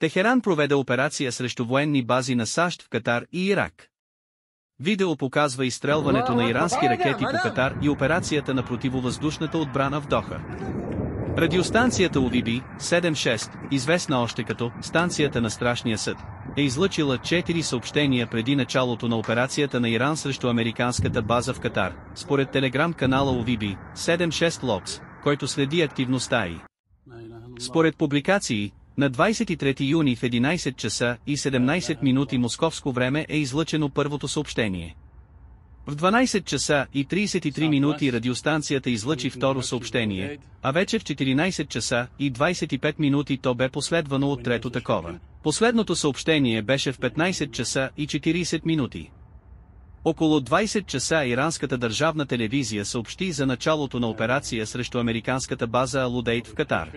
Техеран проведе операция срещу военни бази на САЩ в Катар и Ирак. Видео показва изстрелването на ирански ракети по Катар и операцията на противовъздушната отбрана в Доха. Радиостанцията UVB 76, известна още като «Станцията на Страшния съд», е излъчила 4 съобщения преди началото на операцията на Иран срещу американската база в Катар, според телеграм-канала UVB 76 Logs, който следи активността й. Според публикации, на 23 юни в 11 часа и 17 минути московско време е излъчено първото съобщение. В 12 часа и 33 минути радиостанцията излъчи второ съобщение, а вече в 14 часа и 25 минути то бе последвано от трето такова. Последното съобщение беше в 15 часа и 40 минути. Около 20 часа иранската държавна телевизия съобщи за началото на операция срещу американската база Ал-Удейд в Катар.